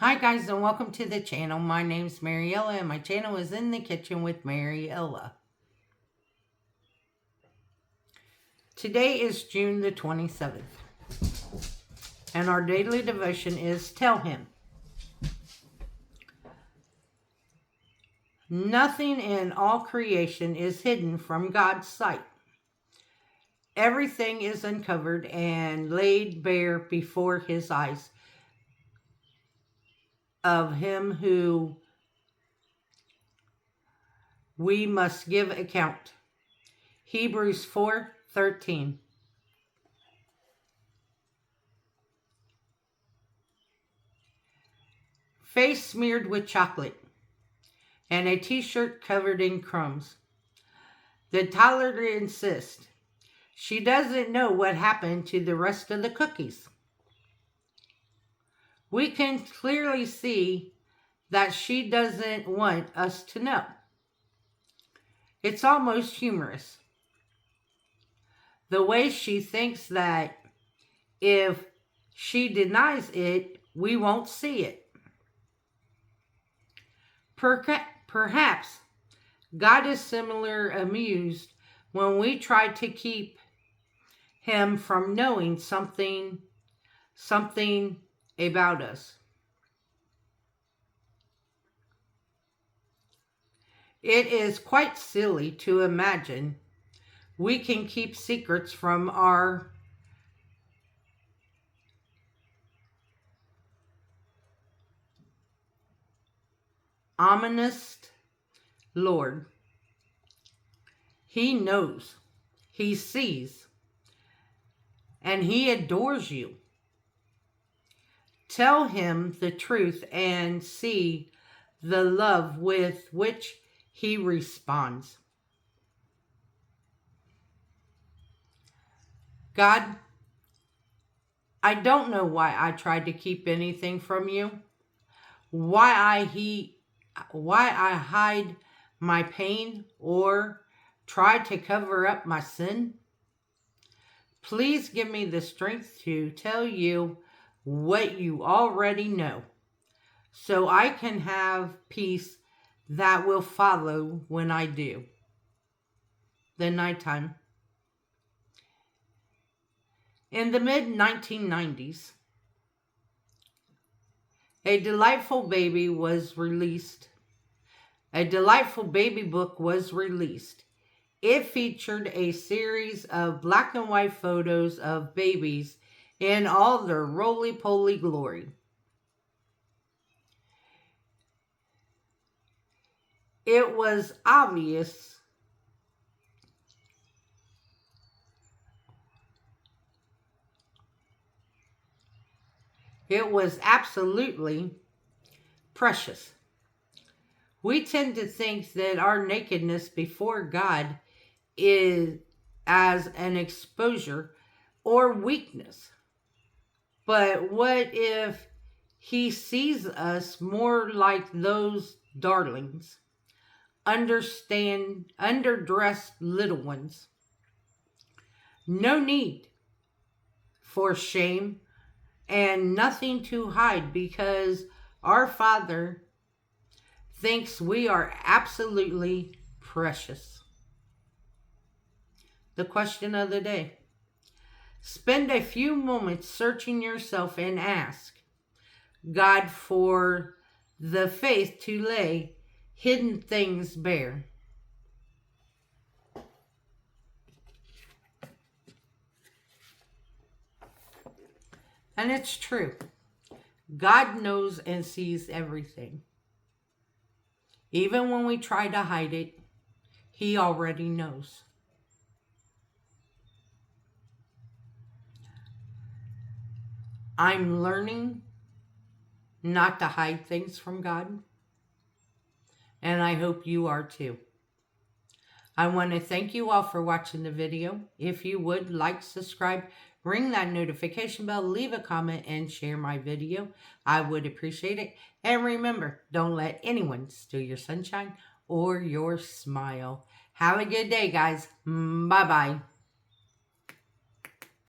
Hi guys and welcome to the channel. My name's Mariella and my channel is In the Kitchen with Mariella. Today is June the 27th and our daily devotion is Tell Him. Nothing in all creation is hidden from God's sight. Everything is uncovered and laid bare before His eyes of Him who we must give account. Hebrews 4:13. Face smeared with chocolate and a t-shirt covered in crumbs. The toddler insists she doesn't know what happened to the rest of the cookies. We can clearly see that she doesn't want us to know. It's almost humorous. The way she thinks that if she denies it, we won't see it. Perhaps God is similar amused when we try to keep Him from knowing something about us. It is quite silly to imagine we can keep secrets from our omniscient Lord. He knows, He sees, and He adores you. Tell Him the truth and see the love with which He responds. God, I don't know why I tried to keep anything from you, why I hide my pain or try to cover up my sin. Please give me the strength to tell you what you already know, so I can have peace that will follow when I do. The nighttime. In the mid-1990s, a delightful baby book was released. It featured a series of black and white photos of babies in all their roly-poly glory. It was obvious it was absolutely precious. We tend to think that our nakedness before God is as an exposure or weakness. But what if He sees us more like those darlings, underdressed little ones? No need for shame and nothing to hide because our Father thinks we are absolutely precious. The question of the day. Spend a few moments searching yourself and ask God for the faith to lay hidden things bare. And it's true. God knows and sees everything. Even when we try to hide it, He already knows. I'm learning not to hide things from God, and I hope you are too. I want to thank you all for watching the video. If you would, like, subscribe, ring that notification bell, leave a comment, and share my video. I would appreciate it. And remember, don't let anyone steal your sunshine or your smile. Have a good day, guys. Bye-bye.